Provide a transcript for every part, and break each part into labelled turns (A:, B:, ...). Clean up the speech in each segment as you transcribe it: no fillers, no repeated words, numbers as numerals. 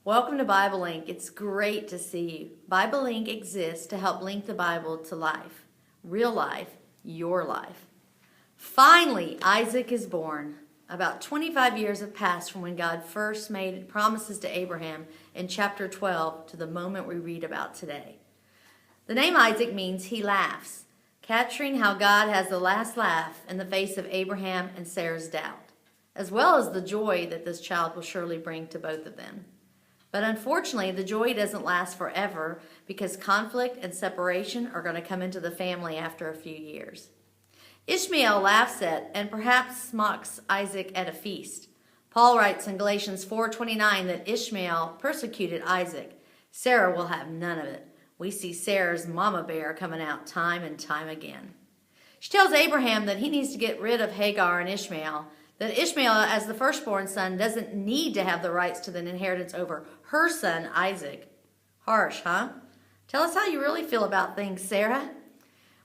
A: Welcome to BibleLink. It's great to see you. BibleLink exists to help link the Bible to life. Real life, your life. Finally, Isaac is born. About 25 years have passed from when God first made promises to Abraham in chapter 12 to the moment we read about today. The name Isaac means he laughs, capturing how God has the last laugh in the face of Abraham and Sarah's doubt, as well as the joy that this child will surely bring to both of them. But unfortunately, the joy doesn't last forever because conflict and separation are going to come into the family after a few years. Ishmael laughs at and perhaps mocks Isaac at a feast. Paul writes in Galatians 4:29 that Ishmael persecuted Isaac. Sarah will have none of it. We see Sarah's mama bear coming out time and time again. She tells Abraham that he needs to get rid of Hagar and Ishmael, that Ishmael, as the firstborn son, doesn't need to have the rights to the inheritance over her son, Isaac. Harsh, huh? Tell us how you really feel about things, Sarah.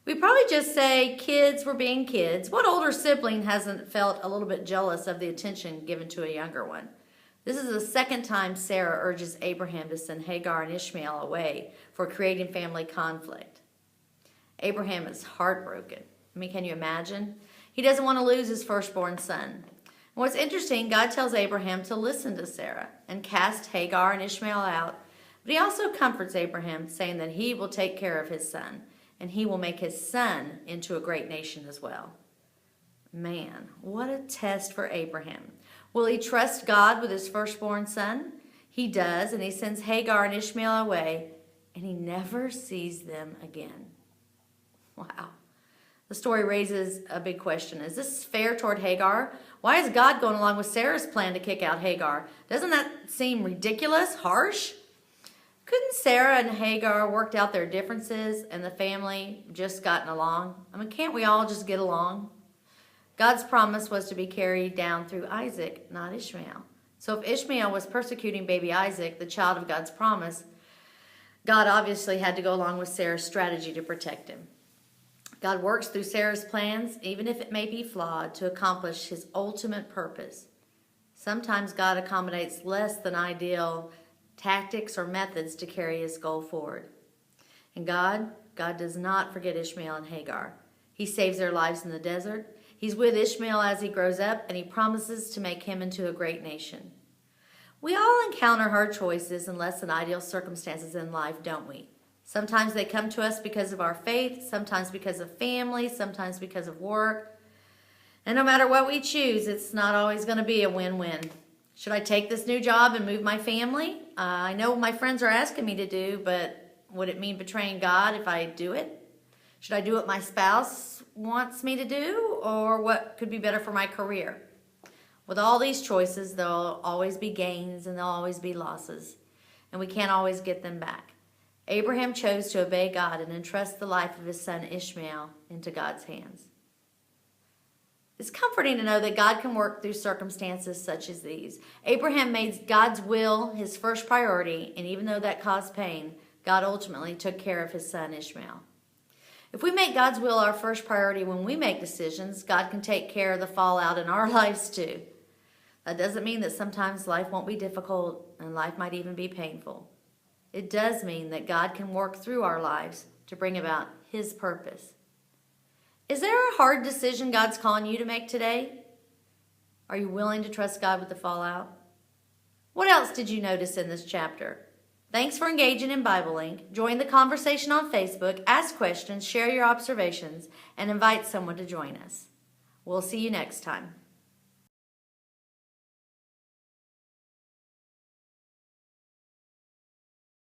A: We probably just say kids were being kids. What older sibling hasn't felt a little bit jealous of the attention given to a younger one? This is the second time Sarah urges Abraham to send Hagar and Ishmael away for creating family conflict. Abraham is heartbroken. Can you imagine? He doesn't want to lose his firstborn son. And what's interesting, God tells Abraham to listen to Sarah and cast Hagar and Ishmael out. But he also comforts Abraham, saying that he will take care of his son, and he will make his son into a great nation as well. Man, what a test for Abraham. Will he trust God with his firstborn son? He does, and he sends Hagar and Ishmael away, and he never sees them again. Wow. The story raises a big question. Is this fair toward Hagar? Why is God going along with Sarah's plan to kick out Hagar? Doesn't that seem ridiculous, harsh? Couldn't Sarah and Hagar worked out their differences and the family just gotten along? Can't we all just get along? God's promise was to be carried down through Isaac, not Ishmael. So if Ishmael was persecuting baby Isaac, the child of God's promise, God obviously had to go along with Sarah's strategy to protect him. God works through Sarah's plans, even if it may be flawed, to accomplish his ultimate purpose. Sometimes God accommodates less than ideal tactics or methods to carry his goal forward. And God does not forget Ishmael and Hagar. He saves their lives in the desert. He's with Ishmael as he grows up, and he promises to make him into a great nation. We all encounter hard choices and less than ideal circumstances in life, don't we? Sometimes they come to us because of our faith, sometimes because of family, sometimes because of work. And no matter what we choose, it's not always going to be a win-win. Should I take this new job and move my family? I know my friends are asking me to do, but would it mean betraying God if I do it? Should I do what my spouse wants me to do, or what could be better for my career? With all these choices, there'll always be gains and there'll always be losses, and we can't always get them back. Abraham chose to obey God and entrust the life of his son Ishmael into God's hands. It's comforting to know that God can work through circumstances such as these. Abraham made God's will his first priority, and even though that caused pain, God ultimately took care of his son Ishmael. If we make God's will our first priority when we make decisions, God can take care of the fallout in our lives too. That doesn't mean that sometimes life won't be difficult and life might even be painful. It does mean that God can work through our lives to bring about his purpose. Is there a hard decision God's calling you to make today? Are you willing to trust God with the fallout? What else did you notice in this chapter? Thanks for engaging in BibleLink. Join the conversation on Facebook, ask questions, share your observations, and invite someone to join us. We'll see you next time.